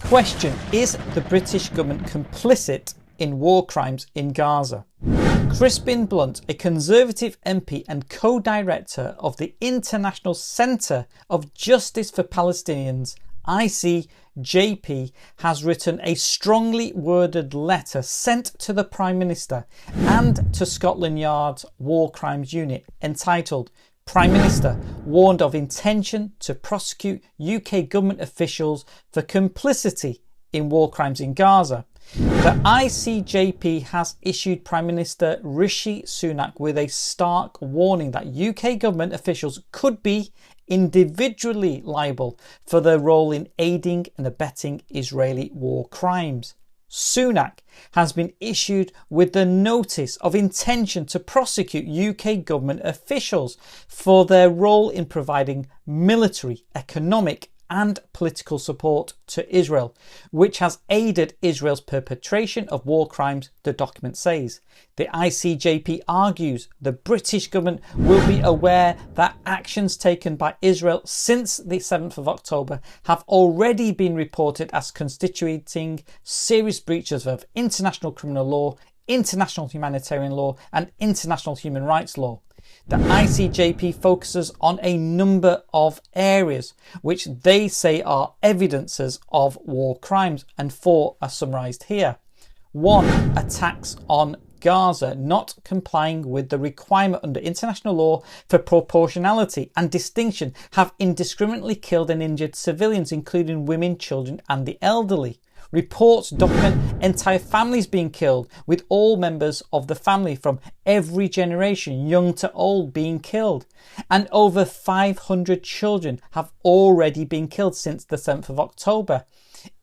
Question: is the British government complicit in war crimes in Gaza? Crispin Blunt, a Conservative MP and co-director of the International Centre of Justice for Palestinians, ICJP, has written a strongly worded letter sent to the Prime Minister and to Scotland Yard's War Crimes Unit entitled "Prime Minister warned of intention to prosecute UK government officials for complicity in war crimes in Gaza." The ICJP has issued Prime Minister Rishi Sunak with a stark warning that UK government officials could be individually liable for their role in aiding and abetting Israeli war crimes. Sunak has been issued with the notice of intention to prosecute UK government officials for their role in providing military, economic and political support to Israel, which has aided Israel's perpetration of war crimes, the document says. The ICJP argues the British government will be aware that actions taken by Israel since the 7th of October have already been reported as constituting serious breaches of international criminal law, international humanitarian law and international human rights law. The ICJP focuses on a number of areas which they say are evidences of war crimes, and 4 are summarised here. 1. Attacks on Gaza, not complying with the requirement under international law for proportionality and distinction, have indiscriminately killed and injured civilians, including women, children and the elderly. Reports document entire families being killed, with all members of the family from every generation, young to old, being killed. And over 500 children have already been killed since the 7th of October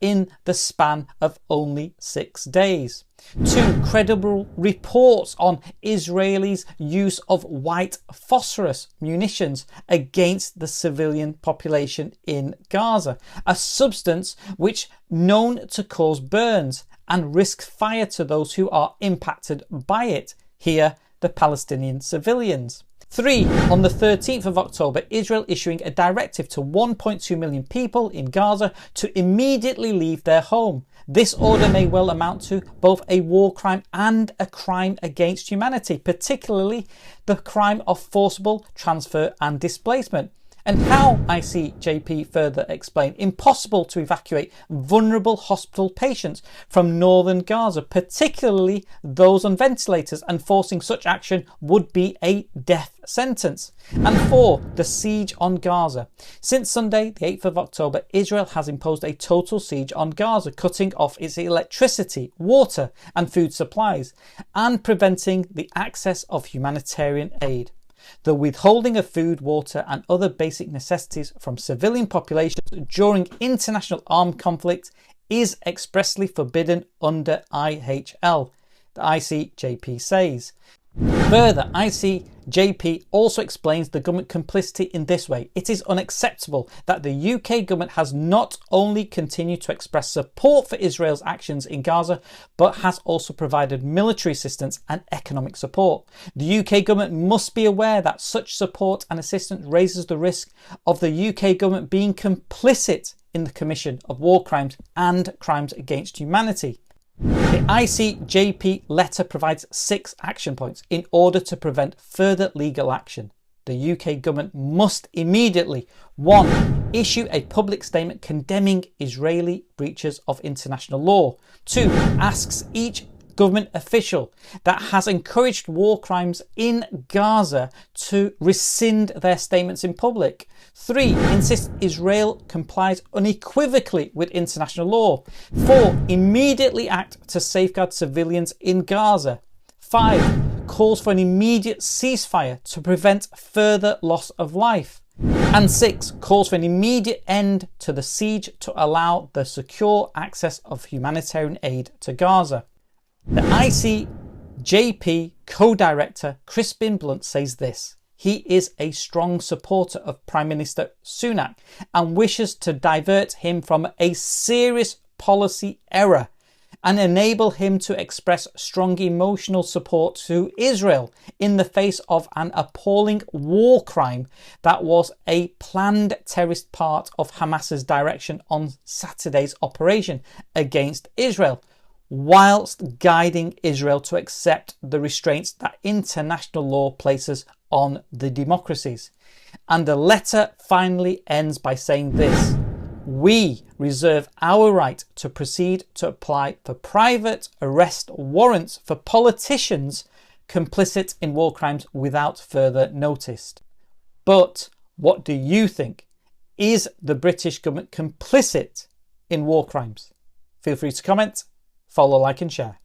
in the span of only 6 days. 2. Credible reports on Israelis' use of white phosphorus munitions against the civilian population in Gaza, a substance which known to cause burns and risk fire to those who are impacted by it, here the Palestinian civilians. 3. On the 13th of October, Israel issuing a directive to 1.2 million people in Gaza to immediately leave their home. This order may well amount to both a war crime and a crime against humanity, particularly the crime of forcible transfer and displacement. And how, ICJP further explain, impossible to evacuate vulnerable hospital patients from northern Gaza, particularly those on ventilators, and forcing such action would be a death sentence. And 4. The siege on Gaza. Since Sunday, the 8th of October, Israel has imposed a total siege on Gaza, cutting off its electricity, water and food supplies, and preventing the access of humanitarian aid. The withholding of food, water and other basic necessities from civilian populations during international armed conflict is expressly forbidden under IHL, the ICJP says. Further, ICJP also explains the government complicity in this way. It is unacceptable that the UK government has not only continued to express support for Israel's actions in Gaza, but has also provided military assistance and economic support. The UK government must be aware that such support and assistance raises the risk of the UK government being complicit in the commission of war crimes and crimes against humanity. The ICJP letter provides 6 action points in order to prevent further legal action. The UK government must immediately: 1. Issue a public statement condemning Israeli breaches of international law. 2. Asks each government official that has encouraged war crimes in Gaza to rescind their statements in public. 3. Insists Israel complies unequivocally with international law. 4. Immediately act to safeguard civilians in Gaza. 5. Calls for an immediate ceasefire to prevent further loss of life. And 6. Calls for an immediate end to the siege to allow the secure access of humanitarian aid to Gaza. The ICJP co-director Crispin Blunt says this: he is a strong supporter of Prime Minister Sunak and wishes to divert him from a serious policy error and enable him to express strong emotional support to Israel in the face of an appalling war crime that was a planned terrorist part of Hamas's direction on Saturday's operation against Israel, whilst guiding Israel to accept the restraints that international law places on the democracies. And the letter finally ends by saying this: "We reserve our right to proceed to apply for private arrest warrants for politicians complicit in war crimes without further notice." But what do you think? Is the British government complicit in war crimes? Feel free to comment, follow, like and share.